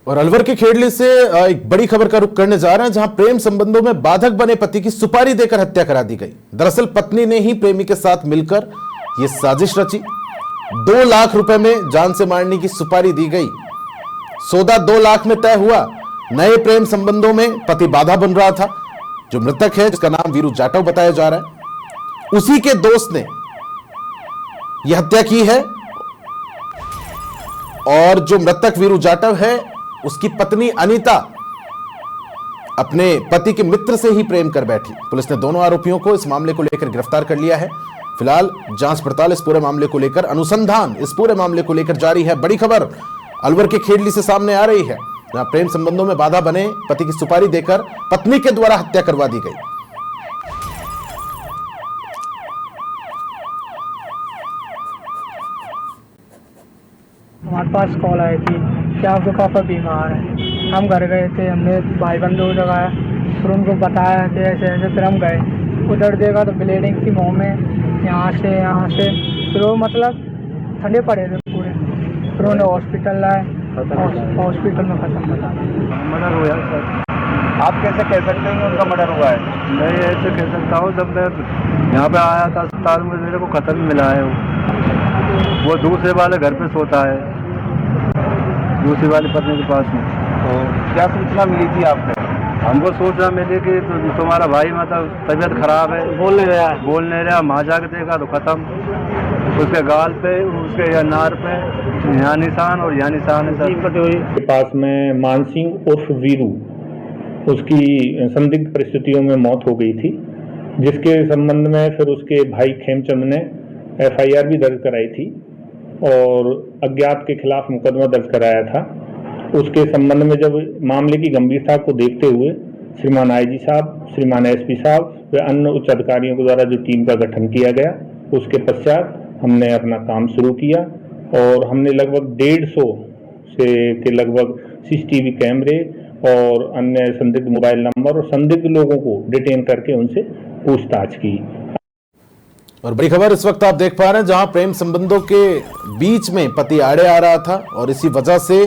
और अलवर के खेड़ली से एक बड़ी खबर का रुख करने जा रहे हैं, जहां प्रेम संबंधों में बाधक बने पति की सुपारी देकर हत्या करा दी गई। दरअसल पत्नी ने ही प्रेमी के साथ मिलकर यह साजिश रची। 2 लाख रुपए में जान से मारने की सुपारी दी गई। सौदा 2 लाख में तय हुआ। नए प्रेम संबंधों में पति बाधा बन रहा था। जो मृतक है, जिसका नाम वीरू जाटव बताया जा रहा है, उसी के दोस्त ने यह हत्या की है। और जो मृतक वीरू जाटव है, उसकी पत्नी अनीता अपने पति के मित्र से ही प्रेम कर बैठी। पुलिस ने दोनों आरोपियों को इस मामले को लेकर गिरफ्तार कर लिया है। फिलहाल जांच पड़ताल इस पूरे मामले को लेकर, अनुसंधान इस पूरे मामले को लेकर जारी है। बड़ी खबर अलवर के खेड़ली से सामने आ रही है, जहां प्रेम संबंधों में बाधा बने पति की सुपारी देकर पत्नी के द्वारा हत्या करवा दी गई। हमारे पास कॉल आई थी कि आपके पापा बीमार हैं। हम घर गए थे, हमने भाई बंधु लगाया, फिर उनको बताया कि ऐसे ऐसे। फिर हम गए, उधर देखा तो ब्लीडिंग थी मुँह में, यहाँ से। फिर वो मतलब ठंडे पड़े थे पूरे। फिर उन्हें हॉस्पिटल लाए, हॉस्पिटल में ख़त्म बता मर्डर हुआ सर। आप कैसे कह सकते हैं कि उनका मर्डर हुआ है? मैं ऐसे कह सकता हूँ, जब मैं यहाँ पे आया था अस्पताल में, मेरे को खत्म मिला है। वो दूसरे वाले घर पे सोता है, दूसरी वाली पत्नी के पास में। तो क्या सूचना मिली थी आपको? हमको सूचना मिली कि तुम्हारा भाई मतलब तबीयत खराब है, बोल नहीं रहा। वहाँ जाके देखा तो खत्म। उसके गाल पे, उसके या नार पे यहाँ निशान और यहाँ निशान है सर। के पास में मानसिंह उर्फ वीरू, उसकी संदिग्ध परिस्थितियों में मौत हो गई थी, जिसके संबंध में फिर उसके भाई खेमचंद ने FIR भी दर्ज कराई थी और अज्ञात के खिलाफ मुकदमा दर्ज कराया था। उसके संबंध में जब मामले की गंभीरता को देखते हुए श्रीमान IG साहब, श्रीमान SP साहब व अन्य उच्च अधिकारियों के द्वारा जो टीम का गठन किया गया, उसके पश्चात हमने अपना काम शुरू किया और हमने लगभग 150 से के लगभग CCTV कैमरे और अन्य संदिग्ध मोबाइल नंबर और संदिग्ध लोगों को डिटेन करके उनसे पूछताछ की। और बड़ी खबर इस वक्त आप देख पा रहे हैं, जहां प्रेम संबंधों के बीच में पति आड़े आ रहा था और इसी वजह से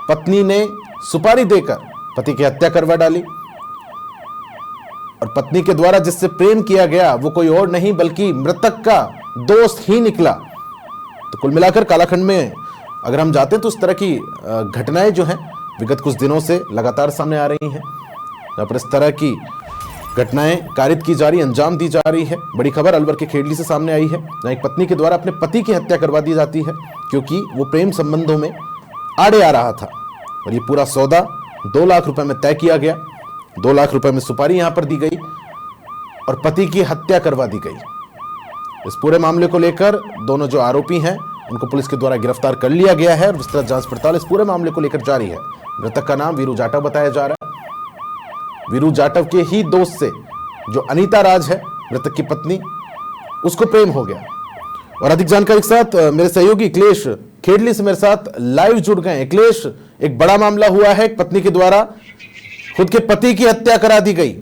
पत्नी ने सुपारी देकर पति की हत्या करवा डाली। और पत्नी के द्वारा जिससे प्रेम किया गया वो कोई और नहीं बल्कि मृतक का दोस्त ही निकला। तो कुल मिलाकर कालाखंड में अगर हम जाते हैं तो इस तरह की घटनाएं जो हैं विगत कुछ दिनों से लगातार सामने आ रही हैं, जहां पर इस तरह की घटनाएं कारित की जा रही, अंजाम दी जा रही है। बड़ी खबर अलवर के खेड़ली से सामने आई है, जहां एक पत्नी के द्वारा अपने पति की हत्या करवा दी जाती है, क्योंकि वो प्रेम संबंधों में आड़े आ रहा था। और ये पूरा सौदा 2 लाख रुपए में तय किया गया। 2 लाख रुपए में सुपारी यहां पर दी गई और पति की हत्या करवा दी गई। इस पूरे मामले को लेकर दोनों जो आरोपी हैं उनको पुलिस के द्वारा गिरफ्तार कर लिया गया है और विस्तृत जांच पड़ताल इस पूरे मामले को लेकर जारी है। मृतक का नाम वीरू जाटव बताया जा रहा है। वीरू जाटव के ही दोस्त से जो अनीता राज है, मृतक की पत्नी, उसको प्रेम हो गया। और अधिक जानकारी के साथ मेरे सहयोगी अखिलेश खेड़ली से मेरे साथ लाइव जुड़ गए। अखिलेश, एक बड़ा मामला हुआ है, पत्नी के द्वारा खुद के पति की हत्या करा दी गई,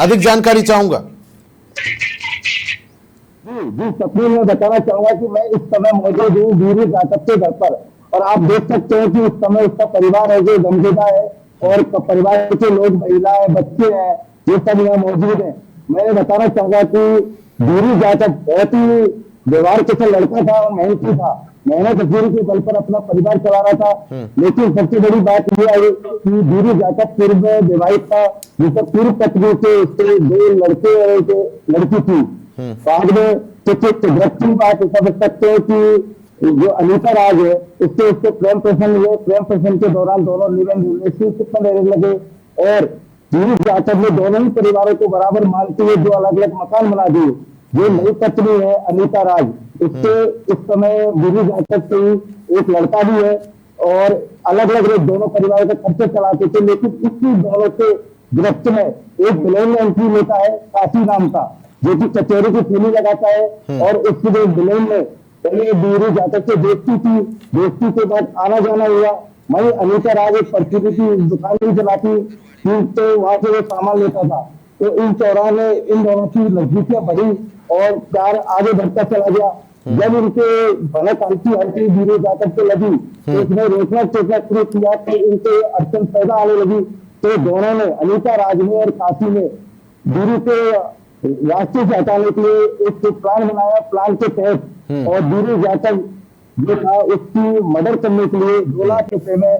अधिक जानकारी चाहूंगा। जी सपनी, मैं बताना चाहूंगा कि मैं इस समय मौजूद हूँ वीरू जाटव के घर पर और आप देख सकते हैं कि इस समय उसका परिवार है जो गमगीना है और परिवार के लोग, महिलाएं, बच्चे हैं, ये सब यहाँ मौजूद हैं। मैं बताना चाहूंगा कि वीरू जाटव बहुत ही व्यवहार के लड़का था और मेहनती था, मेहनत मजदूरी के बल पर अपना परिवार चला रहा था। लेकिन सबसे बड़ी बात यह आई कि वीरू जाटव पूर्व विवाहित था, जिससे पूर्व पत्नी से उसके 2 लड़के और एक लड़की थी। बाद में तो बात समझ सकते हैं कि जो अनीता राज है उससे प्रेम प्रसन्न हुए। प्रेम प्रसन्न के दौरान दोनों लिव इन रिलेशनशिप में रहने लगे और वीरू जाटव ने दोनों ही परिवारों को बराबर मानते हुए 2 अलग अलग मकान बना दिए। जो नई पत्नी है अनीता राज, उससे इस समय वीरू जाटव से एक लड़का भी है और अलग अलग दोनों परिवारों के खर्चे चलाते थे। लेकिन इसी दोनों के गिरफ्त में एक विलेन में एंट्री लेता है काशी नाम का, जो कि कचौरी की थैली लगाता है और उसके जो विलेन में पहले वीरू जाटव से दोस्ती थी, दोस्ती के बाद आना जाना हुआ। वही अनीता राज एक परचूनी की दुकान भी चलाती, तो वहां से वो सामान लेता था। तो इन चौराहे में इन दोनों की नजदीकियां बढ़ी और प्यार आगे बढ़ता चला गया। जब उनके भनक हल्की हल्की वीरू जाटव को लगी तो उसने रोकना टोकना शुरू किया तो उनके अड़चन पैदा आने लगी। तो दोनों ने, अनीता राज ने और काशी ने, वीरू को रास्ते से हटाने के लिए एक प्लान बनाया। प्लान के तहत और वीरू जाटव जो था उसकी मदद करने के लिए 2 लाख रुपए में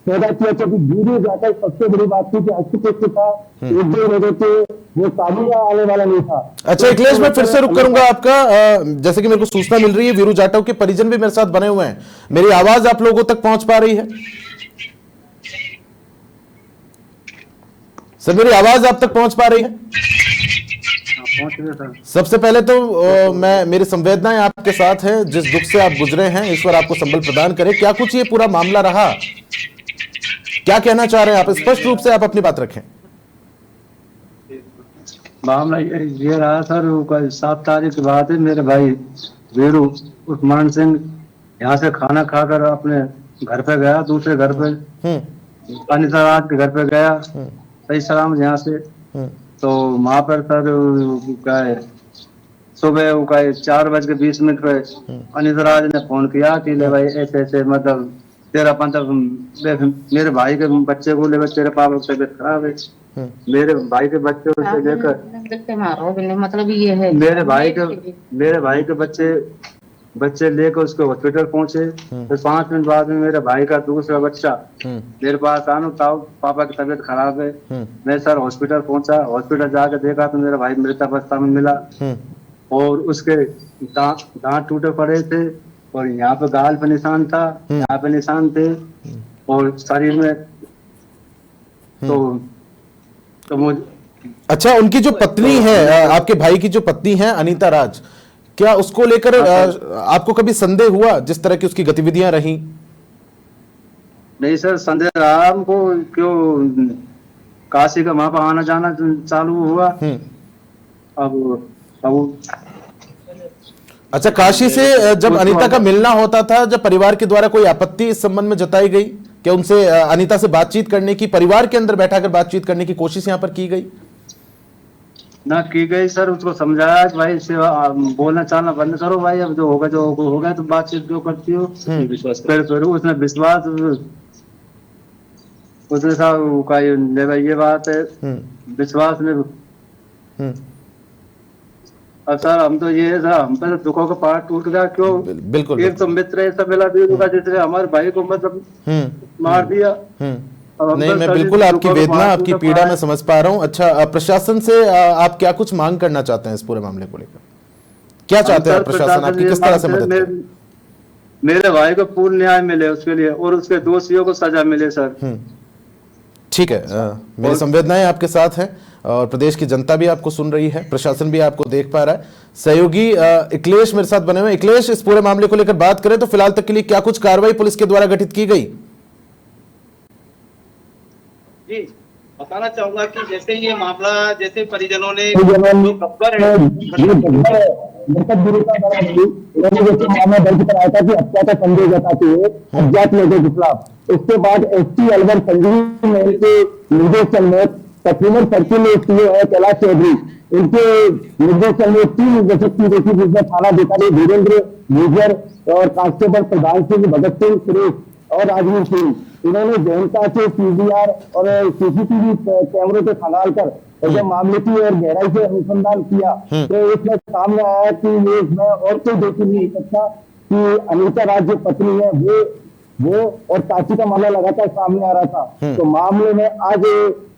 पैदा किया। क्योंकि वीरू जाटव सबसे बड़ी बात थी कि हस्तक्षेप था, एक दो लोगों के वो काबू में आने वाला नहीं था। अच्छा अखिलेश, मैं फिर से रुक करूंगा आपका। जैसे कि मेरे को सूचना मिल रही है वीरू जाटव के परिजन भी मेरे साथ बने हुए हैं, मेरी आवाज आप लोगों तक पहुंच पा रही है? सर मेरी आवाज आप तक पहुंच पा रही है? सबसे पहले तो मेरी संवेदनाएं आपके साथ है, जिस दुख से आप गुजरे हैं ईश्वर आपको संबल प्रदान करे। क्या कुछ ये पूरा मामला रहा, क्या कहना चाह रहे हैं आप? स्पष्ट रूप से आप अपनी बात रखें। मामला ये रहा सर, 7 तारीख की बात है। मेरे भाई वीरू उस्मान सिंह यहाँ से खाना खाकर अपने घर पे गया, दूसरे घर पे अनिता राज के घर पे गया सही सलाम यहाँ से। तो वहां पर सर सुबह 4:20 पे अनिता राज ने फोन किया कि ले भाई ऐसे ऐसे, मतलब तेरा मेरे भाई के बच्चे को लेकर तेरे पापा की तबीयत खराब है। मेरे भाई के बच्चे से लेकर मतलब ये है मेरे भाई के बच्चे लेकर उसके हॉस्पिटल पहुंचे। फिर 5 मिनट बाद में मेरे भाई का दूसरा बच्चा मेरे पास आना, पापा की तबीयत खराब है। मैं सर हॉस्पिटल पहुंचा, हॉस्पिटल जाकर देखा तो मेरा भाई मृत अवस्था में मिला और उसके दांत टूटे पड़े थे और यहाँ पे गाल पे निशान था, यहाँ पे निशान थे और शरीर में तो मुझे। अच्छा, उनकी जो पत्नी है, आपके भाई की जो पत्नी है अनीता राज, क्या उसको लेकर आपको कभी संदेह हुआ, जिस तरह की उसकी गतिविधियां रही? नहीं सर, संदेह रहा हमको, क्यों काशी का वहां पर आना जाना चालू हुआ। अब अच्छा, काशी से जब अनीता का मिलना होता था, जब परिवार के द्वारा कोई आपत्ति इस संबंध में जताई गई, क्या उनसे अनीता से बातचीत करने की, परिवार के अंदर बैठाकर बातचीत करने की कोशिश यहाँ पर की गई? ना की गई सर, उसको समझाया कि भाई इससे बोलना चालना बंद करो भाई, अब जो होगा तो बातचीत जो करती हो। फिर उसने विश्वास, उसने साहब ये बात है विश्वास में। अब सर हम तो ये सर, हम पे तो दुखों का पहाड़ टूट गया। क्यों? बिल्कुल, एक तो मित्र ऐसा मिला वीरू का जिसने हमारे भाई को मतलब मार दिया। नहीं, मैं बिल्कुल आपकी वेदना, आपकी पीड़ा मैं समझ पा रहा हूँ। अच्छा, प्रशासन से आप क्या कुछ मांग करना चाहते हैं इस पूरे मामले को लेकर? क्या चाहते हैं प्रशासन आपकी, किस तरह से मदद करे? मेरे भाई को पूर्ण न्याय मिले उसके लिए और उसके दोषियों को सजा मिले सर। ठीक है, मेरी संवेदनाएं आपके साथ हैं और प्रदेश की जनता भी आपको सुन रही है, प्रशासन भी आपको देख पा रहा है। सहयोगी अखिलेश मेरे साथ बने हुए। अखिलेश, इस पूरे मामले को लेकर बात करें तो फिलहाल तक के लिए क्या कुछ कार्रवाई पुलिस के द्वारा गठित की गई? जी, बताना चाहूंगा कि जैसे ये मामला, जैसे परिजनों ने मृतक वीरू का बड़ा भाई उन्होंने जैसे मामला दर्ज कराया था कि हत्या का संदेह जताते हुए अज्ञात लोगों के खिलाफ, उसके बाद एसपी अलवर संजीव महल के निर्देशन में तकरीबन सर्किल में सीओ है कैलाश चौधरी, इनके निर्देशन में 3 निदेशक की देखी, जिसमें थाना अधिकारी धीरेन्द्र गुजर और कांस्टेबल प्रधान सिंह, भगत सिंह, सुरेश और राजवीर सिंह, इन्होंने जनता से सीडीआर और सीसीटीवी कैमरों से खंगाल कर जब मामले की और गहराई से अनुसंधान किया तो इसमें सामने आया कि ये इसमें और कोई दोषी नहीं सकता कि अनीता राज जो पत्नी है वो और काशी का मामला लगातार सामने आ रहा था। तो मामले में आज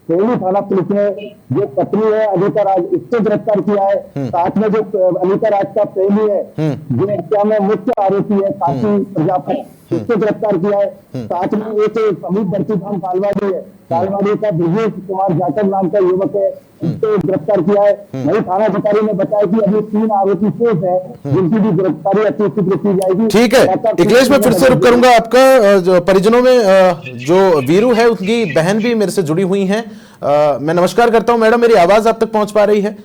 कोयली थाना पुलिस ने जो पत्नी है अनीता राज, इसको गिरफ्तार किया है। साथ में जो अनीता राज का प्रेमी है, जो हत्या में मुख्य आरोपी है काशी प्रजापति, इसको गिरफ्तार किया है। साथ में एक समीप बर्तीधाम कालवाड़ी है, कालवाड़ी का ब्रजेश कुमार जाटव नाम का युवक है, इसको गिरफ्तार किया है। वही थाना अधिकारी ने बताया कि अभी 3 आरोपी शेष है, जिनकी भी गिरफ्तारी अति शीघ्र की जाएगी। ठीक है अखिलेश, मैं फिर से रुक करूंगा आपका। जो परिजनों में जो वीरू है, उनकी बहन भी मेरे से जुड़ी हुई हैं। मैं नमस्कार करता हूं मैडम, मेरी आवाज आप तक पहुंच पा रही है?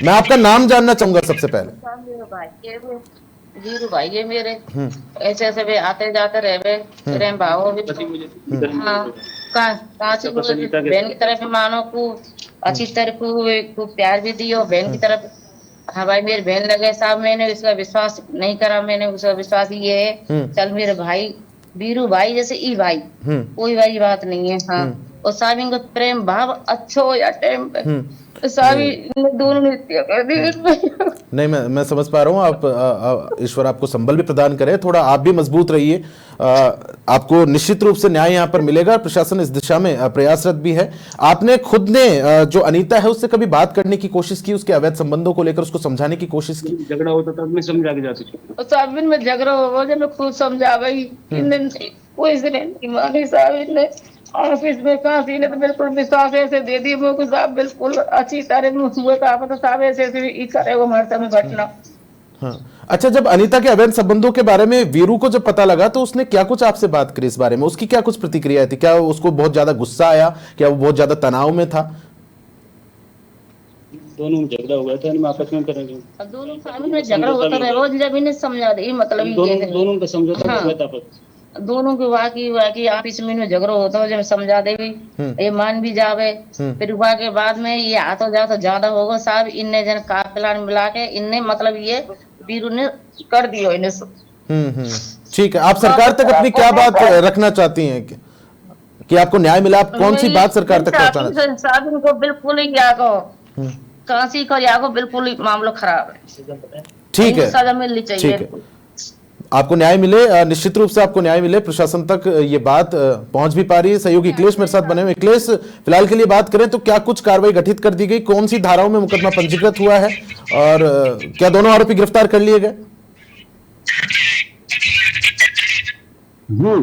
मैं आपका नाम जानना चाहूंगा सबसे पहले। वीरू भाई है मेरे, ऐसे ऐसे वे आते जाते रहे भाव भी। हाँ, बहन की तरफ मानो को अच्छी तरह को प्यार भी दियो, बहन की तरफ हाँ भाई मेरी बहन लगे साहब, मैंने उसका विश्वास नहीं करा, मैंने उसका विश्वास ये है चल मेरे भाई वीरू भाई जैसे ई भाई कोई भाई बात नहीं है। हाँ और साहब इनका प्रेम भाव अच्छा हो या टाइम पे साहब दोनों ने कर दी। नहीं, मैं समझ पा रहा हूँ। आप ईश्वर आपको संबल भी प्रदान करे, थोड़ा आप भी मजबूत रहिए। आपको निश्चित रूप से न्याय यहाँ पर मिलेगा। प्रशासन इस दिशा में प्रयासरत भी है। आपने खुद ने जो अनीता है उससे कभी बात करने की कोशिश की, उसके अवैध संबंधों को लेकर उसको समझाने की कोशिश की? झगड़ा होता था मैं समझा के जाती थी। साहब में झगड़ा हो जब मैं खुद समझा गई कोई से नहीं मानी साहब ने ऑफिस में कहा थी ने तो बिल्कुल विश्वास ऐसे दे दी वो कुछ साहब बिल्कुल अच्छी तरह हुए कहा तो साहब ऐसे करेगा मरता में घटना। हाँ। अच्छा, जब अनीता के अवैध संबंधों के बारे में वीरू को जब पता लगा तो उसने क्या कुछ आपसे बात करी इस बारे में? उसकी क्या कुछ प्रतिक्रिया थी? क्या उसको बहुत ज्यादा गुस्सा आया? क्या वो बहुत ज्यादा तनाव में था? दोनों में झगड़ा हुआ था, मैं आपस में करेंगे दोनों सामने में झगड़ा होता रहा रोज जब इन्हें समझा दे मतलब दोनों का समझौता हुआ था। दोनों के वाकी आपस में झगड़ा होता है जब समझा दे भी ये मान भी जावे फिर हुआ के बाद में ये आता जा तो ज्यादा होगा साहब। इनने जन का प्लान मिला के इनने मतलब ये वीरू ने कर दियो इन्हें। ठीक है, आप सरकार तक अपनी क्या बात रखना चाहती हैं कि आपको न्याय मिला? आप कौन सी बात सरकार तक पहुंचाना चाहती हैं? साहब इनको बिल्कुल ही क्या कहो कांसी को या को बिल्कुल ही मामला खराब है। ठीक है, सजा मिलनी चाहिए। ठीक है, आपको न्याय मिले, निश्चित रूप से आपको न्याय मिले। प्रशासन तक ये बात पहुंच भी पा रही है। सहयोगी अखिलेश मेरे साथ बने हुए। अखिलेश, फिलहाल के लिए बात करें तो क्या कुछ कार्रवाई गठित कर दी गई? कौन सी धाराओं में मुकदमा पंजीकृत हुआ है और क्या दोनों आरोपी गिरफ्तार कर लिए गए? जी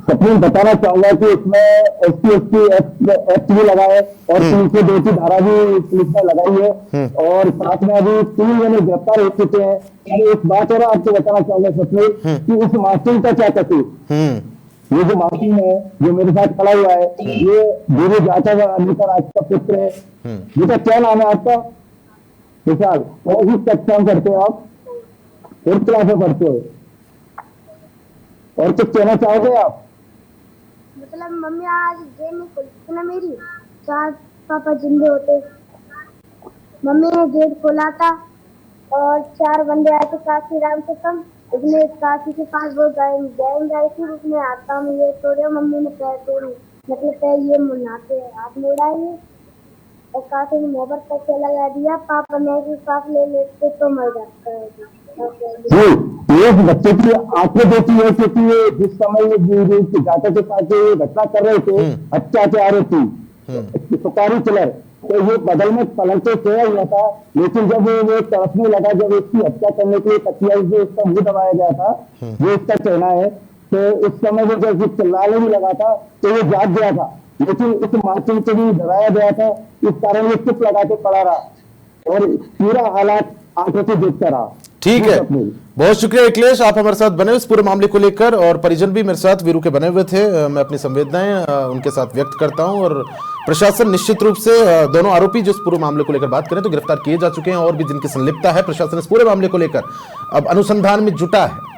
सचिन, बताना चाहूंगा कि इसमें SC/ST एक्ट भी लगा है और 302 धारा भी पुलिस ने लगाई है और साथ में अभी 3 जने गिरफ्तार हो चुके हैं। एक बात और आपको बताना चाहूंगा सचिन कि उस मासूम का क्या कसूर? ये जो मासूम है जो मेरे साथ खड़ा हुआ है ये वीरू जाटा अनीता राज का पुत्र है। बेटा क्या नाम है आपका? विशाल। कौन सी कक्षा में पढ़ते हो आप? 4th क्लास में पढ़ते हो। और कुछ कहना चाहोगे आप? मतलब मम्मी आज जेल में खुलती ना मेरी 4 पापा जिंदे होते। मम्मी ने गेट खोला था और 4 बंदे आए थे काशी राम के संग। उसने काशी के पास वो गैंग आई थी उसने आता में ये तोड़े मम्मी ने पैर तोड़ मतलब पैर ये मुन्नाते हाथ मोड़ाए और काशी ने मोहब्बत करके लगा दिया। पापा ने पाप ले लेते तो मर जाता है। एक बच्चे की आंखें देती है क्योंकि ये जिस समय ये जाटा के साथ घटना कर रहे थे अत्याचार थी सुपारी किलर तो ये बदल में पलट के सोया हुआ था। लेकिन जब वो तड़पने लगा जब इसकी हत्या करने के लिए तकिया जो इसका मुंह दबाया गया था जो इसका कहना है तो उस समय वो जब चिल्लाने भी लगा था तो ये जाग गया था। लेकिन इस मासूम को भी डराया गया था इस कारण ये चुप लगा के पड़ा रहा और पूरा हालात आंखों से देखता रहा। ठीक है, बहुत शुक्रिया अखिलेश, आप हमारे साथ बने इस पूरे मामले को लेकर और परिजन भी मेरे साथ वीरू के बने हुए थे। मैं अपनी संवेदनाएं उनके साथ व्यक्त करता हूं और प्रशासन निश्चित रूप से दोनों आरोपी जो इस पूरे मामले को लेकर बात करें तो गिरफ्तार किए जा चुके हैं और भी जिनकी संलिप्तता है प्रशासन इस पूरे मामले को लेकर अब अनुसंधान में जुटा है।